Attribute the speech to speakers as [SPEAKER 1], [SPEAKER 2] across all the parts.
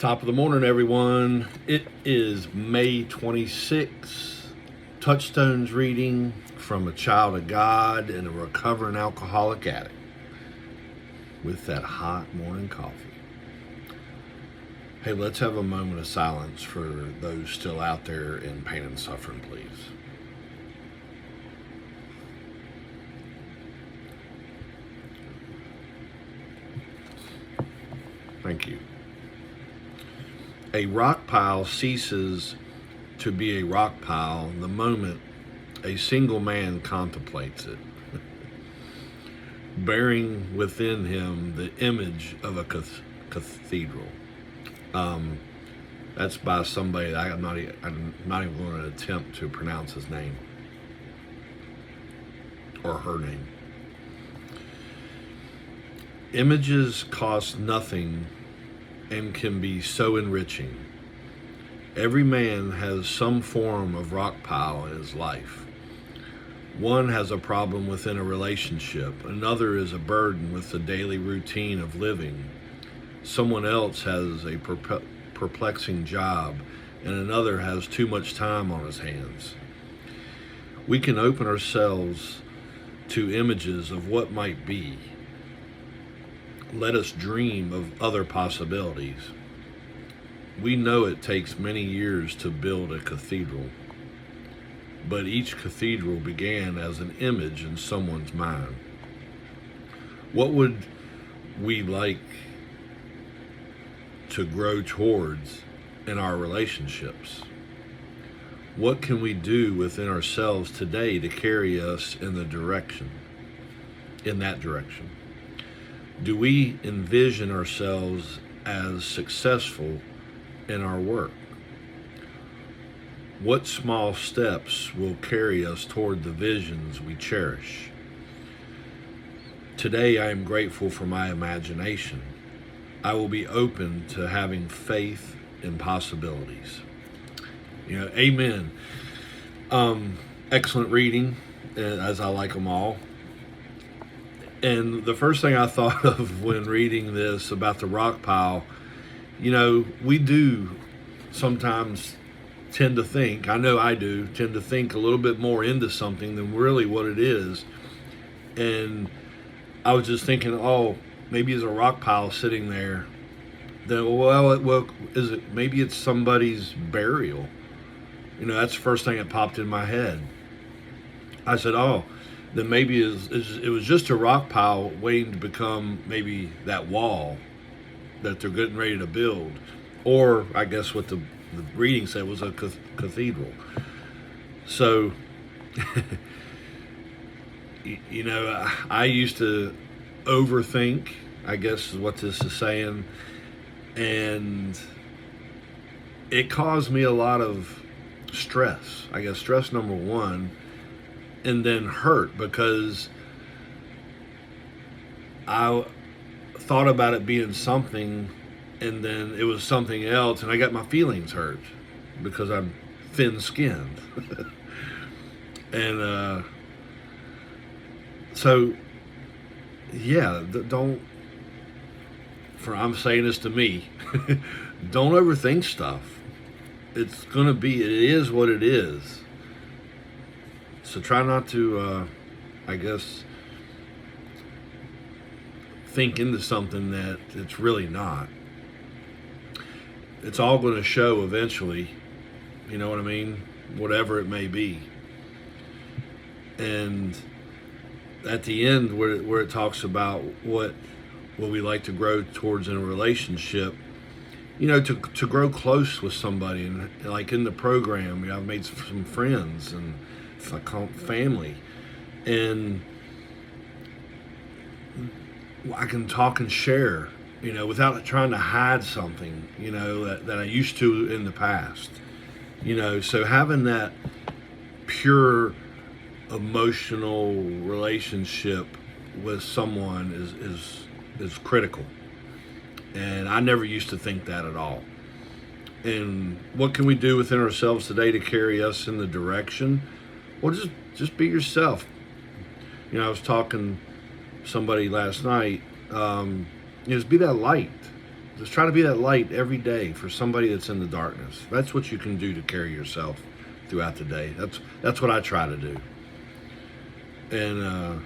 [SPEAKER 1] Top of the morning, everyone. It is May 26th. Touchstones reading from a child of God and a recovering alcoholic addict with that hot morning coffee. Hey, let's have a moment of silence for those still out there in pain and suffering, please. Thank you. A rock pile ceases to be a rock pile the moment a single man contemplates it, bearing within him the image of a cathedral. That's by somebody that I'm not even going to attempt to pronounce his name or her name. Images cost nothing and can be so enriching. Every man has some form of rock pile in his life. One has a problem within a relationship. Another is a burden with the daily routine of living. Someone else has a perplexing job, and another has too much time on his hands. We can open ourselves to images of what might be. Let us dream of other possibilities. We know it takes many years to build a cathedral, but each cathedral began as an image in someone's mind. What would we like to grow towards in our relationships? What can we do within ourselves today to carry us in that direction? Do we envision ourselves as successful in our work? What small steps will carry us toward the visions we cherish? Today I am grateful for my imagination. I will be open to having faith in possibilities. Amen. Excellent reading, as I like them all. And the first thing I thought of when reading this about the rock pile, we do sometimes tend to think, I know I do, tend to think a little bit more into something than really what it is. And I was just thinking, maybe it's a rock pile sitting there. Then, maybe it's somebody's burial. That's the first thing that popped in my head. I said, then maybe it was just a rock pile waiting to become maybe that wall that they're getting ready to build. Or I guess what the reading said was a cathedral. So, I used to overthink, I guess is what this is saying. And it caused me a lot of stress. I guess stress number one. And then hurt because I thought about it being something and then it was something else, and I got my feelings hurt because I'm thin-skinned. And I'm saying this to me, don't overthink stuff. It is what it is. So try not to, think into something that it's really not. It's all going to show eventually, you know what I mean? Whatever it may be. And at the end, where it talks about what we like to grow towards in a relationship, to grow close with somebody. And like in the program, I've made some friends and family, and I can talk and share, without trying to hide something, that I used to in the past, so having that pure emotional relationship with someone is critical. And I never used to think that at all. And what can we do within ourselves today to carry us in the direction? Well, just be yourself. I was talking to somebody last night. Just be that light. Just try to be that light every day for somebody that's in the darkness. That's what you can do to carry yourself throughout the day. That's what I try to do. And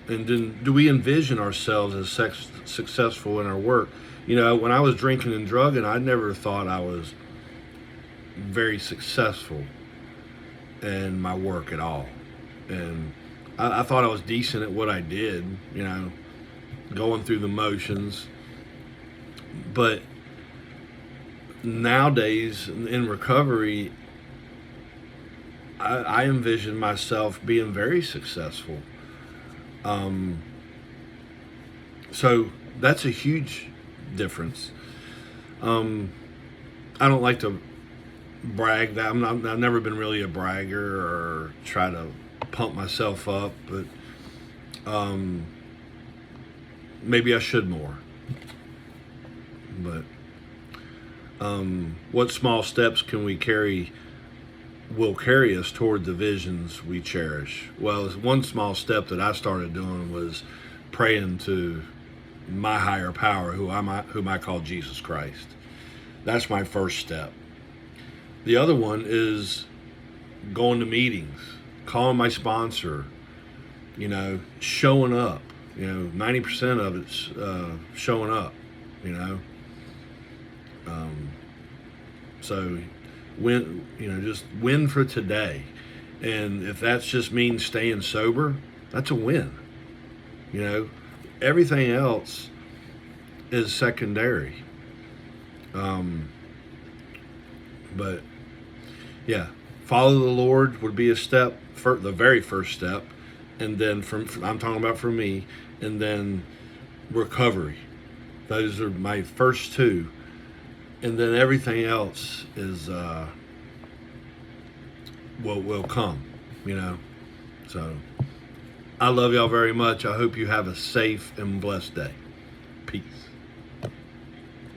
[SPEAKER 1] then, do we envision ourselves as successful in our work? When I was drinking and drugging, I never thought I was very successful in my work at all. And I thought I was decent at what I did, going through the motions. But nowadays, in recovery, I envision myself being very successful. So that's a huge difference. I don't like to brag. I've never been really a bragger or try to pump myself up, but maybe I should more. But what small steps can we carry will carry us toward the visions we cherish? Well, one small step that I started doing was praying to my higher power, whom I call Jesus Christ. That's my first step. The other one is going to meetings, calling my sponsor, showing up. 90% of it's showing up, So just win for today. And if that's just means staying sober, that's a win. Everything else is secondary. But yeah, follow the Lord would be a step, for the very first step. And then I'm talking about for me, and then recovery. Those are my first two. And then everything else is will come, So I love y'all very much. I hope you have a safe and blessed day. Peace.